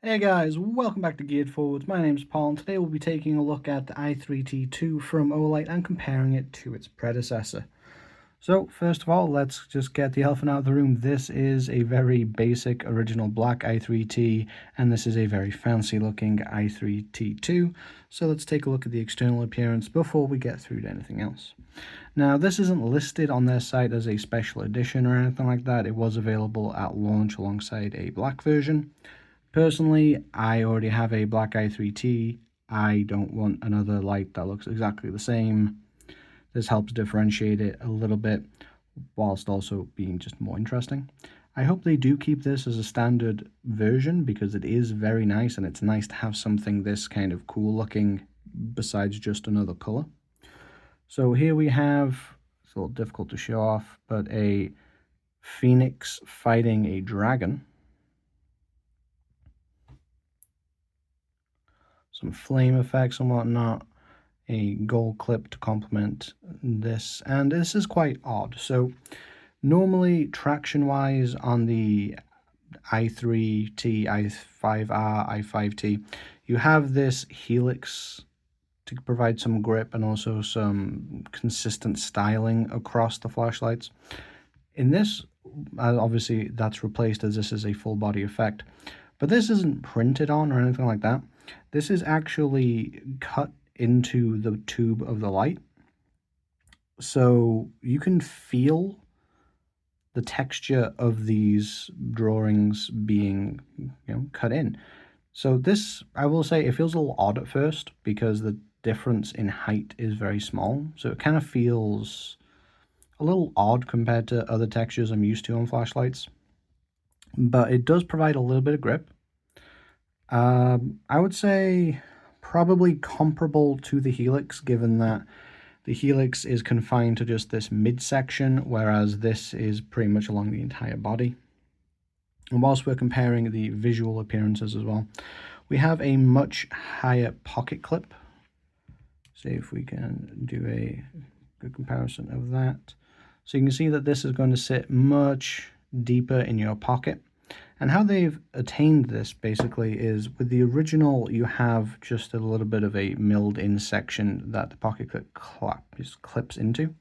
Hey guys, welcome back to Geared Forwards. My name's Paul, and today we'll be taking a look at the i3T2 from Olight and comparing it to its predecessor. So, first of all, let's just get the elephant out of the room. This is a very basic original black i3T, and this is a very fancy looking i3T2. So let's take a look at the external appearance before we get through to anything else. Now, this isn't listed on their site as a special edition or anything like that. It was available at launch alongside a black version. Personally, I already have a black i3T. I don't want another light that looks exactly the same. This helps differentiate it a little bit, whilst also being just more interesting. I hope they do keep this as a standard version, because it is very nice, and it's nice to have something this kind of cool looking besides just another color. So here we have, it's a little difficult to show off, but a phoenix fighting a dragon. Some flame effects and whatnot, a gold clip to complement this, and this is quite odd. So normally traction wise on the i3T, i5R, i5T, you have this helix to provide some grip and also some consistent styling across the flashlights. In this, obviously that's replaced, as this is a full body effect, but this isn't printed on or anything like that. This is actually cut into the tube of the light, so you can feel the texture of these drawings being, cut in. So this, I will say, it feels a little odd at first because the difference in height is very small, so it kind of feels a little odd compared to other textures I'm used to on flashlights, but it does provide a little bit of grip. I would say probably comparable to the helix, given that the helix is confined to just this midsection, whereas this is pretty much along the entire body. And whilst we're comparing the visual appearances as well, we have a much higher pocket clip. See if we can do a good comparison of that. So you can see that this is going to sit much deeper in your pocket. And how they've attained this basically is, with the original you have just a little bit of a milled in section that the pocket clip clips into,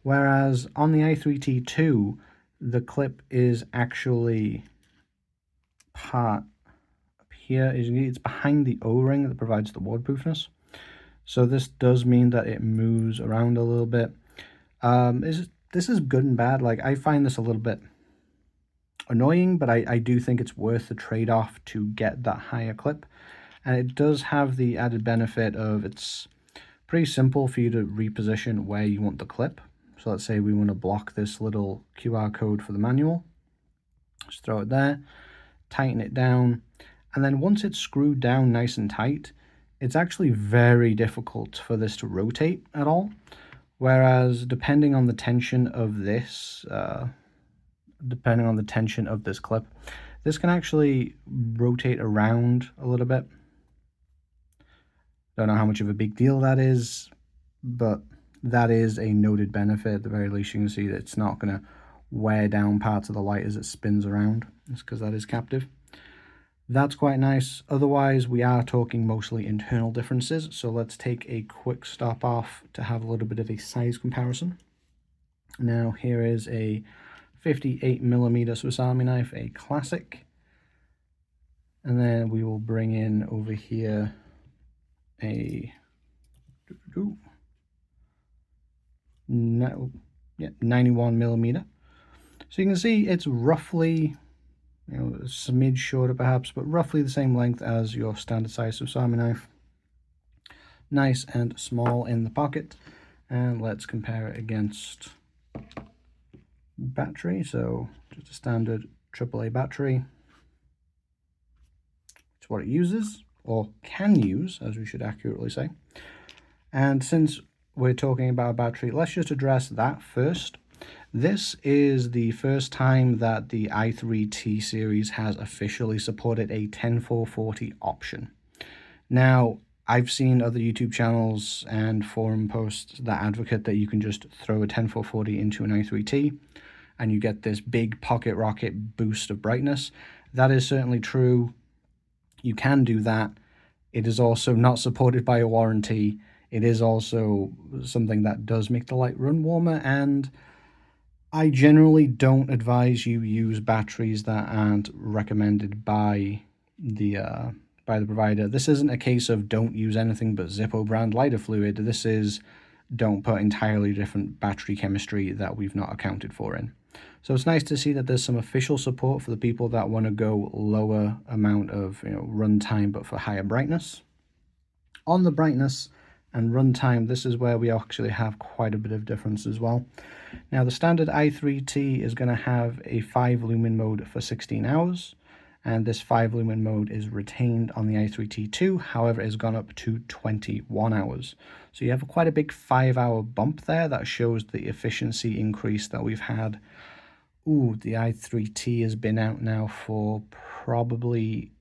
whereas on the i3T2 the clip is actually part up here. It's behind the O-ring that provides the waterproofness, so this does mean that it moves around a little bit. This is good and bad. Like, I find this a little bit annoying, but I do think it's worth the trade-off to get that higher clip. And it does have the added benefit of, it's pretty simple for you to reposition where you want the clip. So let's say we want to block this little QR code for the manual. Just throw it there, tighten it down, and then once it's screwed down nice and tight, it's actually very difficult for this to rotate at all. Whereas depending on the tension of this, clip, this can actually rotate around a little bit. Don't know how much of a big deal that is, but that is a noted benefit. At the very least, you can see that it's not going to wear down parts of the light as it spins around. It's because that is captive. That's quite nice. Otherwise, we are talking mostly internal differences, so let's take a quick stop off to have a little bit of a size comparison. Now, here is a 58mm Swiss Army knife, a classic, and then we will bring in over here a 91mm. So you can see it's roughly, a smidge shorter perhaps, but roughly the same length as your standard size Swiss Army knife. Nice and small in the pocket. And let's compare it against battery. So just a standard AAA battery. It's what it uses, or can use, as we should accurately say. And since we're talking about a battery, let's just address that first. This is the first time that the i3T series has officially supported a 10440 option. Now, I've seen other YouTube channels and forum posts that advocate that you can just throw a 10440 into an i3T and you get this big pocket rocket boost of brightness. That is certainly true. You can do that. It is also not supported by a warranty. It is also something that does make the light run warmer, and I generally don't advise you use batteries that aren't recommended by the provider. This isn't a case of don't use anything but Zippo brand lighter fluid. This is don't put entirely different battery chemistry that we've not accounted for in. So it's nice to see that there's some official support for the people that want to go lower amount of run time but for higher brightness. On the brightness and runtime, this is where we actually have quite a bit of difference as well. Now, the standard i3T is going to have a 5 lumen mode for 16 hours, and this 5 lumen mode is retained on the i3T2. However, it has gone up to 21 hours. So you have quite a big 5-hour bump there. That shows the efficiency increase that we've had. Ooh, the i3T has been out now for probably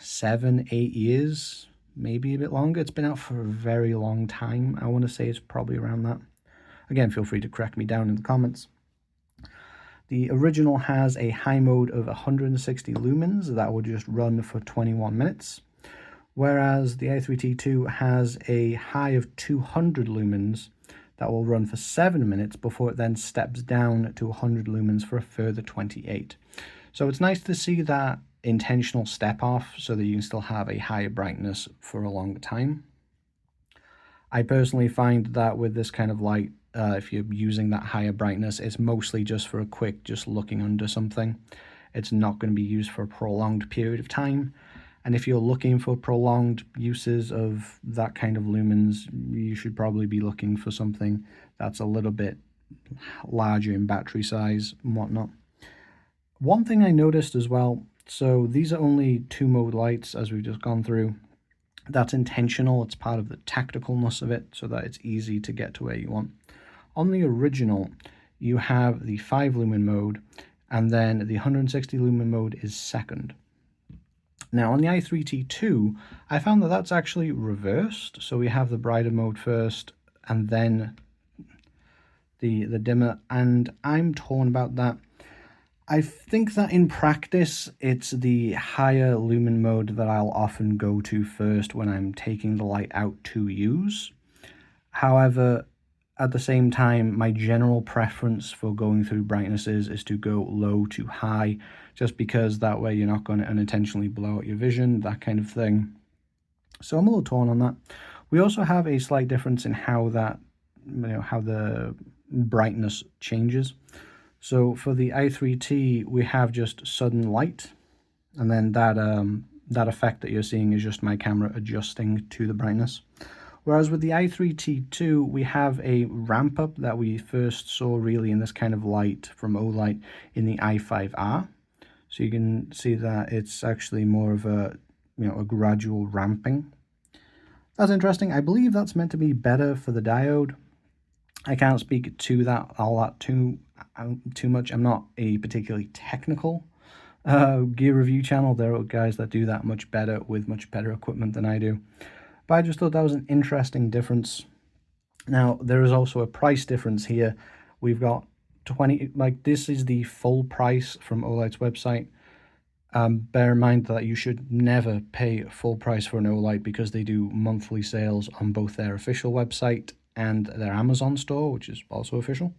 7-8 years, maybe a bit longer. It's been out for a very long time. I want to say it's probably around that. Again, feel free to correct me down in the comments. The original has a high mode of 160 lumens that will just run for 21 minutes, whereas the i3T2 has a high of 200 lumens that will run for 7 minutes before it then steps down to 100 lumens for a further 28. So it's nice to see that intentional step off so that you can still have a higher brightness for a longer time. I personally find that with this kind of light, if you're using that higher brightness, it's mostly just for a quick, just looking under something. It's not going to be used for a prolonged period of time. And if you're looking for prolonged uses of that kind of lumens, you should probably be looking for something that's a little bit larger in battery size and whatnot. One thing I noticed as well, so these are only 2-mode lights as we've just gone through. That's intentional. It's part of the tacticalness of it so that it's easy to get to where you want. On the original, you have the 5 lumen mode, and then the 160 lumen mode is second. Now on the i3T2, I found that that's actually reversed. So we have the brighter mode first, and then the dimmer, and I'm torn about that. I think that in practice, it's the higher lumen mode that I'll often go to first when I'm taking the light out to use. However, at the same time, my general preference for going through brightnesses is to go low to high, just because that way you're not going to unintentionally blow out your vision, that kind of thing. So I'm a little torn on that. We also have a slight difference in how that, how the brightness changes. So for the i3T, we have just sudden light, and then that effect that you're seeing is just my camera adjusting to the brightness. Whereas with the i3T2, we have a ramp up that we first saw really in this kind of light from Olight in the i5R. So you can see that it's actually more of a, a gradual ramping. That's interesting. I believe that's meant to be better for the diode. I can't speak to that too much. I'm not a particularly technical gear review channel. There are guys that do that much better with much better equipment than I do. But I just thought that was an interesting difference. Now, there is also a price difference here. We've got 20, like this is the full price from Olight's website. Bear in mind that you should never pay full price for an Olight because they do monthly sales on both their official website and their Amazon store, which is also official.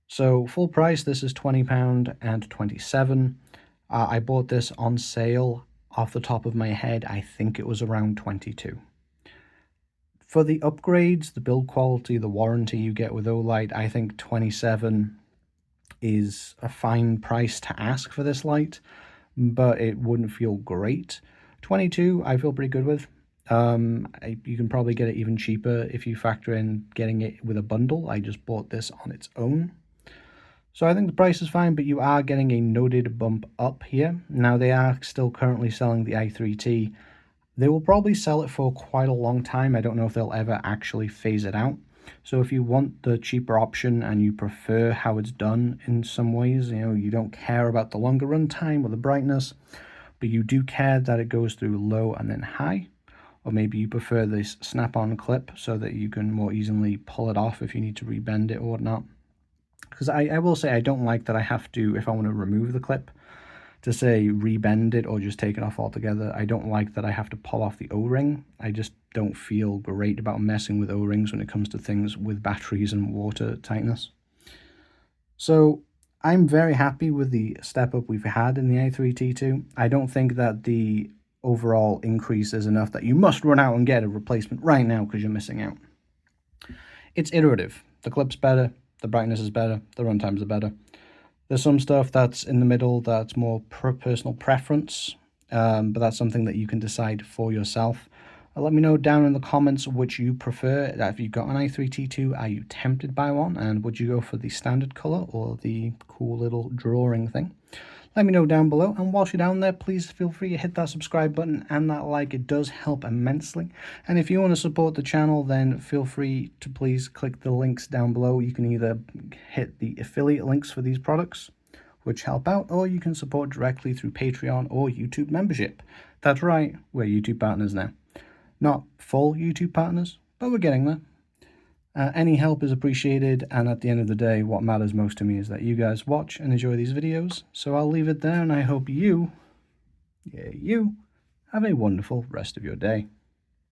So full price, this is £20 and 27. I bought this on sale. Off the top of my head, I think it was around 22. For the upgrades, the build quality, the warranty you get with Olight, I think 27 is a fine price to ask for this light, but it wouldn't feel great. 22, I feel pretty good with. You can probably get it even cheaper if you factor in getting it with a bundle. I just bought this on its own. So I think the price is fine, but you are getting a noted bump up here. Now they are still currently selling the i3T. They will probably sell it for quite a long time. I don't know if they'll ever actually phase it out. So if you want the cheaper option and you prefer how it's done in some ways, you don't care about the longer run time or the brightness, but you do care that it goes through low and then high, or maybe you prefer this snap-on clip so that you can more easily pull it off if you need to rebend it or whatnot. Because I will say I don't like that I have to, if I want to remove the clip, to say rebend it or just take it off altogether. I don't like that I have to pull off the O-ring. I just don't feel great about messing with O-rings when it comes to things with batteries and water tightness. So I'm very happy with the step up we've had in the i3T2. I don't think that the overall increase is enough that you must run out and get a replacement right now because you're missing out. It's iterative. The clip's better, the brightness is better, the runtimes are better. There's some stuff that's in the middle that's more personal preference, but that's something that you can decide for yourself. Let me know down in the comments which you prefer. If you've got an i3T2, are you tempted by one? And would you go for the standard color or the cool little drawing thing? Let me know down below. And whilst you're down there, please feel free to hit that subscribe button and that like. It does help immensely. And if you want to support the channel, then feel free to please click the links down below. You can either hit the affiliate links for these products, which help out, or you can support directly through Patreon or YouTube membership. That's right, we're YouTube partners now. Not full YouTube partners, but we're getting there. Any help is appreciated, and at the end of the day, what matters most to me is that you guys watch and enjoy these videos. So I'll leave it there, and I hope you have a wonderful rest of your day.